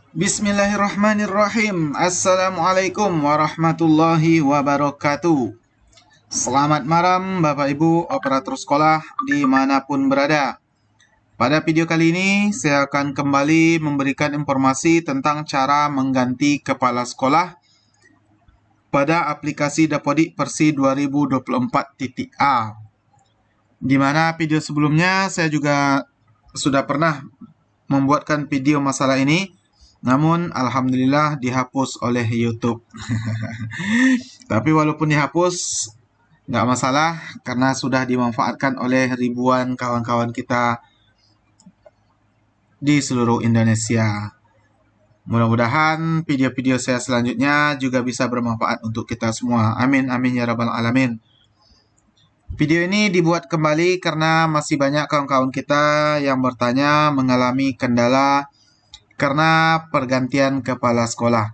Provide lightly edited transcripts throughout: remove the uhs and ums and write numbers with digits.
Bismillahirrahmanirrahim. Assalamualaikum warahmatullahi wabarakatuh. Selamat malam Bapak Ibu operator sekolah dimanapun berada. Pada video kali ini saya akan kembali memberikan informasi tentang cara mengganti kepala sekolah pada aplikasi Dapodik versi 2024.A. Di mana video sebelumnya saya juga sudah pernah membuatkan video masalah ini, namun alhamdulillah dihapus oleh YouTube. Tapi walaupun dihapus, nggak masalah karena sudah dimanfaatkan oleh ribuan kawan-kawan kita di seluruh Indonesia. Mudah-mudahan video-video saya selanjutnya juga bisa bermanfaat untuk kita semua. Amin, amin ya rabbal alamin. Video ini dibuat kembali karena masih banyak kawan-kawan kita yang bertanya mengalami kendala karena pergantian kepala sekolah.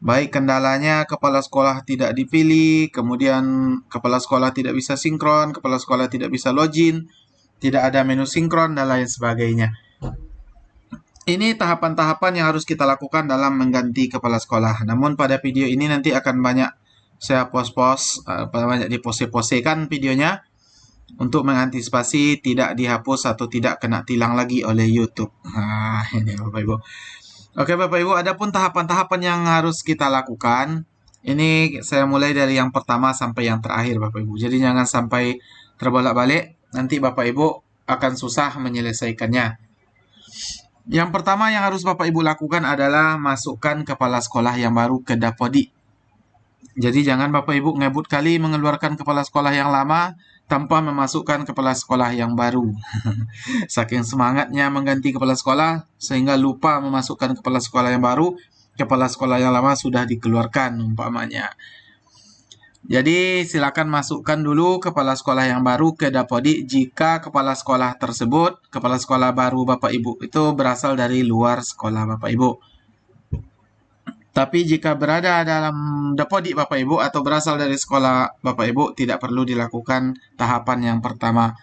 Baik kendalanya kepala sekolah tidak dipilih, kemudian kepala sekolah tidak bisa sinkron, kepala sekolah tidak bisa login, tidak ada menu sinkron, dan lain sebagainya. Ini tahapan-tahapan yang harus kita lakukan dalam mengganti kepala sekolah. Namun pada video ini nanti akan banyak saya post-post, banyak dipose-posekan videonya untuk mengantisipasi tidak dihapus atau tidak kena tilang lagi oleh YouTube. Nah, ini Bapak Ibu. Oke Bapak Ibu, ada pun tahapan-tahapan yang harus kita lakukan. Ini saya mulai dari yang pertama sampai yang terakhir Bapak Ibu. Jadi jangan sampai terbolak-balik, nanti Bapak Ibu akan susah menyelesaikannya. Yang pertama yang harus Bapak Ibu lakukan adalah masukkan kepala sekolah yang baru ke Dapodik. Jadi jangan Bapak Ibu ngebut kali mengeluarkan kepala sekolah yang lama tanpa memasukkan kepala sekolah yang baru. Saking semangatnya mengganti kepala sekolah sehingga lupa memasukkan kepala sekolah yang baru, kepala sekolah yang lama sudah dikeluarkan umpamanya. Jadi silakan masukkan dulu kepala sekolah yang baru ke Dapodik jika kepala sekolah tersebut, kepala sekolah baru Bapak Ibu itu berasal dari luar sekolah Bapak Ibu. Tapi jika berada dalam Dapodik Bapak Ibu atau berasal dari sekolah Bapak Ibu, tidak perlu dilakukan tahapan yang pertama.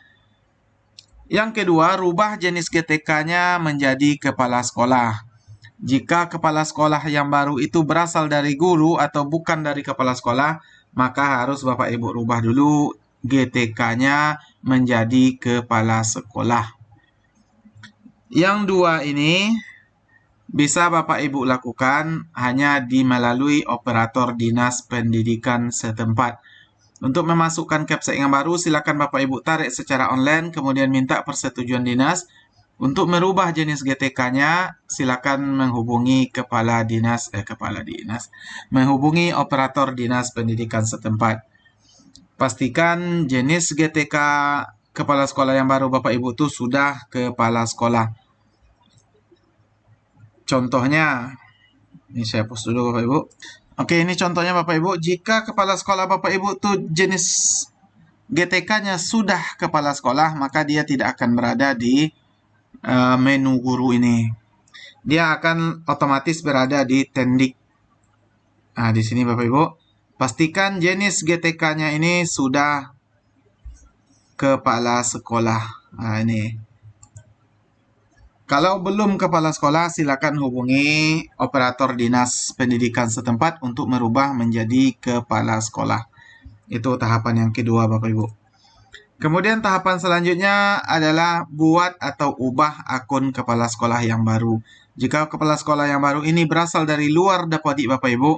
Yang kedua, rubah jenis GTK-nya menjadi kepala sekolah. Jika kepala sekolah yang baru itu berasal dari guru atau bukan dari kepala sekolah, maka harus Bapak Ibu rubah dulu GTK-nya menjadi kepala sekolah. Yang dua ini bisa Bapak Ibu lakukan hanya melalui operator dinas pendidikan setempat. Untuk memasukkan CAPSA yang baru, silakan Bapak Ibu tarik secara online, kemudian minta persetujuan dinas. Untuk merubah jenis GTK-nya, silakan menghubungi menghubungi operator dinas pendidikan setempat. Pastikan jenis GTK kepala sekolah yang baru Bapak Ibu itu sudah kepala sekolah. Contohnya, ini saya post dulu Bapak Ibu. Oke, ini contohnya Bapak Ibu. Jika kepala sekolah Bapak Ibu itu jenis GTK-nya sudah kepala sekolah, maka dia tidak akan berada di menu guru ini. Dia akan otomatis berada di Tendik. Nah, di sini Bapak Ibu, pastikan jenis GTK-nya ini sudah kepala sekolah. Nah, ini. Kalau belum kepala sekolah, silakan hubungi operator dinas pendidikan setempat untuk merubah menjadi kepala sekolah. Itu tahapan yang kedua, Bapak Ibu. Kemudian tahapan selanjutnya adalah buat atau ubah akun kepala sekolah yang baru. Jika kepala sekolah yang baru ini berasal dari luar Dapodik Bapak Ibu,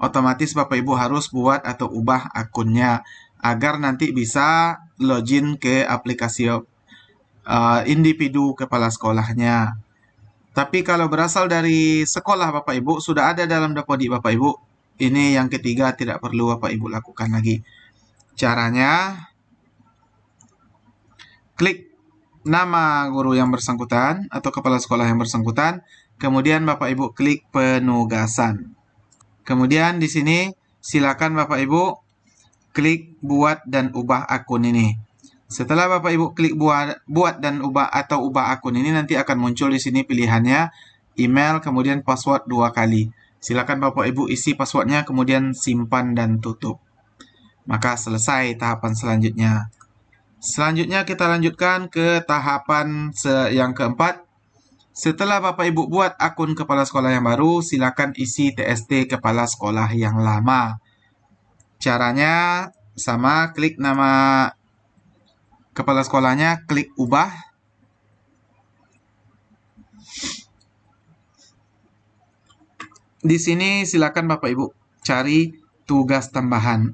otomatis Bapak Ibu harus buat atau ubah akunnya agar nanti bisa login ke aplikasi individu kepala sekolahnya. Tapi kalau berasal dari sekolah Bapak Ibu, sudah ada dalam Dapodik Bapak Ibu, ini yang ketiga tidak perlu Bapak Ibu lakukan lagi. Caranya, klik nama guru yang bersangkutan atau kepala sekolah yang bersangkutan, kemudian Bapak Ibu klik penugasan. Kemudian di sini silakan Bapak Ibu klik buat dan ubah akun ini. Setelah Bapak Ibu klik buat dan ubah akun ini, nanti akan muncul di sini pilihannya email kemudian password 2 kali. Silakan Bapak Ibu isi passwordnya kemudian simpan dan tutup. Maka selesai tahapan selanjutnya. Selanjutnya kita lanjutkan ke tahapan yang keempat, Setelah Bapak Ibu buat akun kepala sekolah yang baru, silakan isi TST kepala sekolah yang lama. Caranya sama, klik nama kepala sekolahnya, klik ubah. Di sini silakan Bapak Ibu cari tugas tambahan.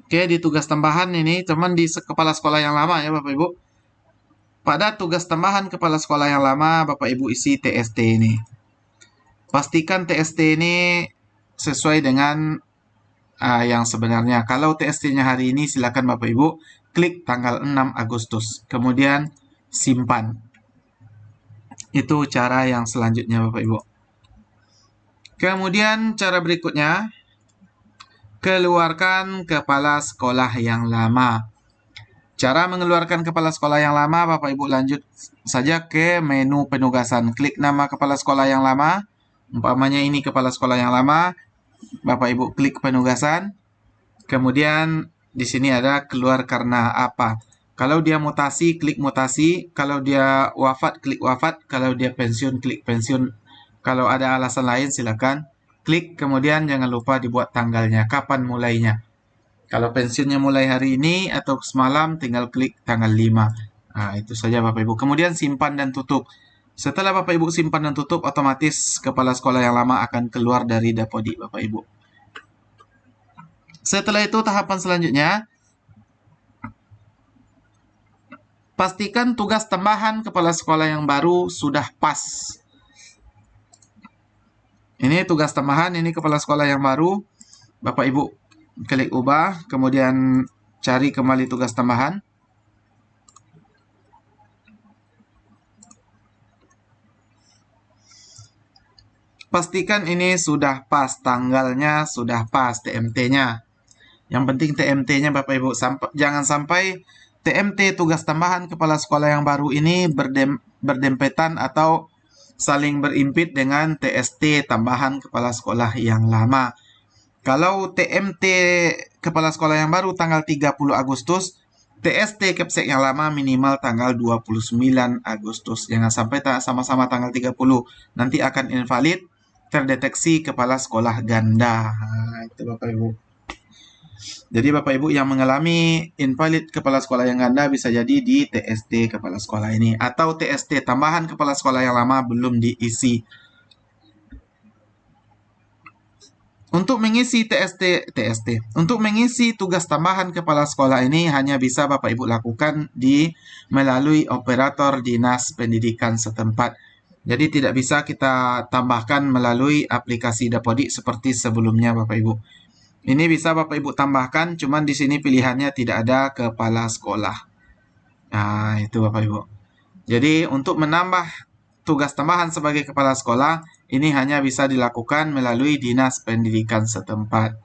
Oke, di tugas tambahan ini teman di kepala sekolah yang lama ya Bapak Ibu. Pada tugas tambahan kepala sekolah yang lama, Bapak Ibu isi TST ini. Pastikan TST ini sesuai dengan yang sebenarnya. Kalau TST-nya hari ini, silakan Bapak Ibu klik tanggal 6 Agustus. Kemudian simpan. Itu cara yang selanjutnya Bapak Ibu. Kemudian cara berikutnya, keluarkan kepala sekolah yang lama. Cara mengeluarkan kepala sekolah yang lama, Bapak Ibu lanjut saja ke menu penugasan. Klik nama kepala sekolah yang lama. Umpamanya ini kepala sekolah yang lama. Bapak Ibu klik penugasan. Kemudian di sini ada keluar karena apa. Kalau dia mutasi, klik mutasi. Kalau dia wafat, klik wafat. Kalau dia pensiun, klik pensiun. Kalau ada alasan lain, silakan klik. Kemudian jangan lupa dibuat tanggalnya, kapan mulainya. Kalau pensiunnya mulai hari ini atau semalam, tinggal klik tanggal 5. Nah, itu saja Bapak Ibu. Kemudian simpan dan tutup. Setelah Bapak Ibu simpan dan tutup, otomatis kepala sekolah yang lama akan keluar dari Dapodi Bapak Ibu. Setelah itu tahapan selanjutnya, pastikan tugas tambahan kepala sekolah yang baru sudah pas. Ini tugas tambahan, ini kepala sekolah yang baru. Bapak Ibu klik ubah, kemudian cari kembali tugas tambahan. Pastikan ini sudah pas, tanggalnya sudah pas, TMT-nya. Yang penting TMT-nya Bapak Ibu. Jangan sampai TMT tugas tambahan kepala sekolah yang baru ini berdempetan atau saling berimpit dengan TST tambahan kepala sekolah yang lama. Kalau TMT kepala sekolah yang baru tanggal 30 Agustus, TST Kepsek yang lama minimal tanggal 29 Agustus. Jangan sampai sama-sama tanggal 30. Nanti akan invalid, terdeteksi kepala sekolah ganda. Nah, itu Bapak Ibu. Jadi Bapak Ibu yang mengalami invalid kepala sekolah yang ganda bisa jadi di TST kepala sekolah ini. Atau TST tambahan kepala sekolah yang lama belum diisi. Untuk mengisi untuk mengisi tugas tambahan kepala sekolah ini hanya bisa Bapak Ibu lakukan melalui operator dinas pendidikan setempat. Jadi tidak bisa kita tambahkan melalui aplikasi Dapodi seperti sebelumnya Bapak Ibu. Ini bisa Bapak Ibu tambahkan, cuman di sini pilihannya tidak ada kepala sekolah. Nah, itu Bapak Ibu. Jadi untuk menambah tugas tambahan sebagai kepala sekolah, ini hanya bisa dilakukan melalui dinas pendidikan setempat.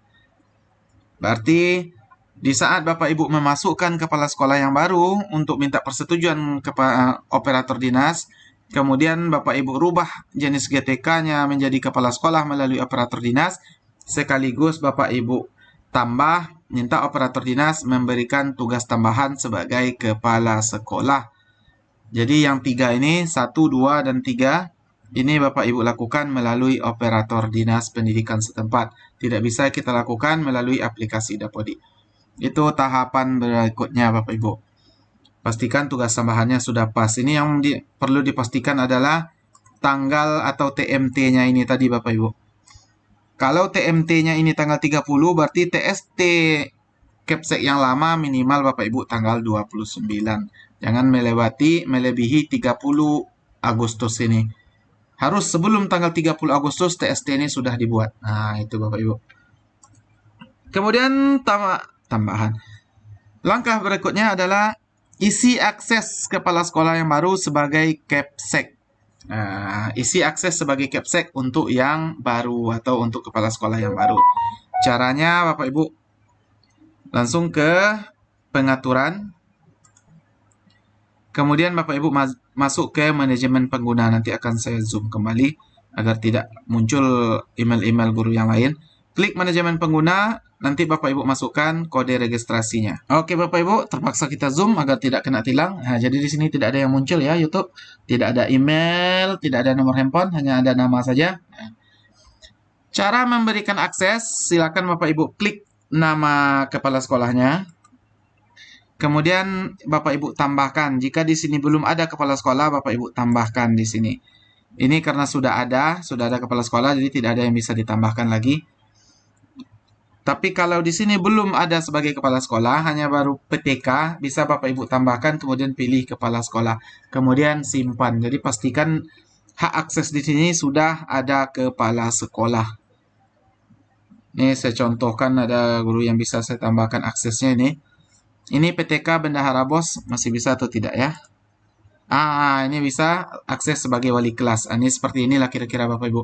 Berarti di saat Bapak Ibu memasukkan kepala sekolah yang baru untuk minta persetujuan kepada operator dinas, kemudian Bapak Ibu rubah jenis GTK-nya menjadi kepala sekolah melalui operator dinas, sekaligus Bapak Ibu minta operator dinas memberikan tugas tambahan sebagai kepala sekolah. Jadi yang 3 ini, 1, 2, dan 3, ini Bapak Ibu lakukan melalui operator dinas pendidikan setempat. Tidak bisa kita lakukan melalui aplikasi Dapodi. Itu tahapan berikutnya Bapak Ibu. Pastikan tugas tambahannya sudah pas. Ini yang perlu dipastikan adalah tanggal atau TMT-nya ini tadi Bapak Ibu. Kalau TMT-nya ini tanggal 30, berarti TST Kepsek yang lama minimal Bapak Ibu tanggal 29. Jangan melebihi 30 Agustus ini. Harus sebelum tanggal 30 Agustus TST ini sudah dibuat. Nah, itu Bapak Ibu. Kemudian tambahan. Langkah berikutnya adalah isi akses kepala sekolah yang baru sebagai Kepsek. Isi akses sebagai Kepsek untuk yang baru atau untuk kepala sekolah yang baru. Caranya Bapak Ibu langsung ke pengaturan. Kemudian Bapak Ibu masuk ke manajemen pengguna. Nanti akan saya zoom kembali agar tidak muncul email-email guru yang lain. klik manajemen pengguna, nanti Bapak Ibu masukkan kode registrasinya. Oke Bapak Ibu, terpaksa kita zoom agar tidak kena tilang. Nah, jadi di sini tidak ada yang muncul ya YouTube, tidak ada email, tidak ada nomor handphone, hanya ada nama saja. Nah, cara memberikan akses, silakan Bapak Ibu klik nama kepala sekolahnya. Kemudian Bapak Ibu tambahkan. Jika di sini belum ada kepala sekolah, Bapak Ibu tambahkan di sini. Ini karena sudah ada kepala sekolah, jadi tidak ada yang bisa ditambahkan lagi. Tapi kalau di sini belum ada sebagai kepala sekolah, hanya baru PTK, bisa Bapak Ibu tambahkan, kemudian pilih kepala sekolah, kemudian simpan. Jadi pastikan hak akses di sini sudah ada kepala sekolah. Ini saya contohkan, ada guru yang bisa saya tambahkan aksesnya ini. Ini PTK Bendahara Bos, masih bisa atau tidak ya? Ini bisa akses sebagai wali kelas. Ini seperti inilah kira-kira Bapak Ibu.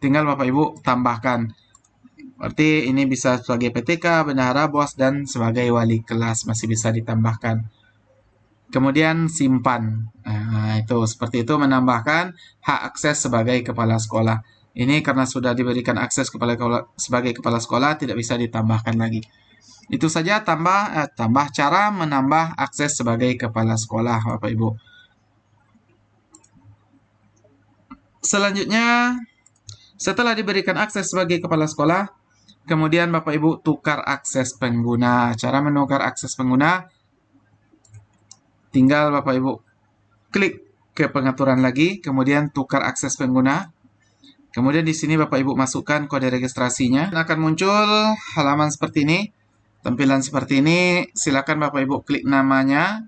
Tinggal Bapak Ibu tambahkan. Berarti ini bisa sebagai PTK, bendahara bos, dan sebagai wali kelas masih bisa ditambahkan. Kemudian simpan. Nah, itu seperti itu menambahkan hak akses sebagai kepala sekolah. Ini karena sudah diberikan akses sebagai kepala sekolah tidak bisa ditambahkan lagi. Itu saja tambah cara menambah akses sebagai kepala sekolah Bapak Ibu. Selanjutnya, setelah diberikan akses sebagai kepala sekolah, kemudian Bapak Ibu tukar akses pengguna. Cara menukar akses pengguna, tinggal Bapak Ibu klik ke pengaturan lagi, kemudian tukar akses pengguna. Kemudian di sini Bapak Ibu masukkan kode registrasinya. Akan muncul halaman seperti ini, tampilan seperti ini. Silakan Bapak Ibu klik namanya.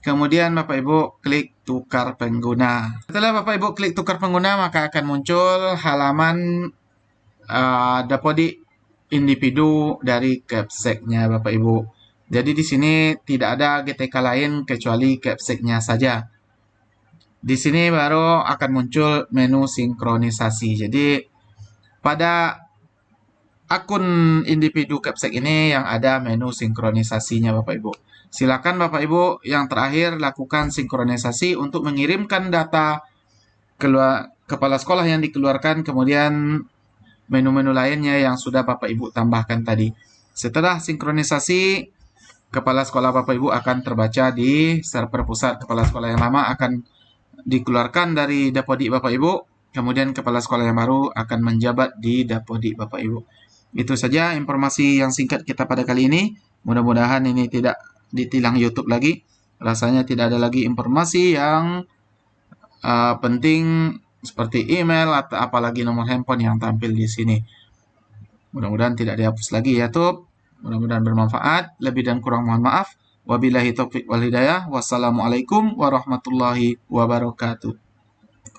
Kemudian Bapak Ibu klik tukar pengguna. Setelah Bapak Ibu klik tukar pengguna, maka akan muncul halaman Dapodi individu dari Capsec-nya Bapak Ibu. Jadi di sini tidak ada GTK lain kecuali Capsec-nya saja. Di sini baru akan muncul menu sinkronisasi. Jadi pada akun individu Capsec ini yang ada menu sinkronisasinya Bapak Ibu. Silakan Bapak Ibu yang terakhir lakukan sinkronisasi untuk mengirimkan data kepala sekolah yang dikeluarkan, kemudian menu-menu lainnya yang sudah Bapak Ibu tambahkan tadi. Setelah sinkronisasi, kepala sekolah Bapak Ibu akan terbaca di server pusat. Kepala sekolah yang lama akan dikeluarkan dari Dapodi Bapak Ibu, kemudian kepala sekolah yang baru akan menjabat di Dapodi Bapak Ibu. Itu saja informasi yang singkat kita pada kali ini. Mudah-mudahan ini tidak ditilang YouTube lagi. Rasanya tidak ada lagi informasi yang penting seperti email atau apalagi nomor handphone yang tampil di sini. Mudah-mudahan tidak dihapus lagi ya YouTube. Mudah-mudahan bermanfaat. Lebih dan kurang mohon maaf. Wabillahi taufiq wal hidayah. Wassalamualaikum warahmatullahi wabarakatuh.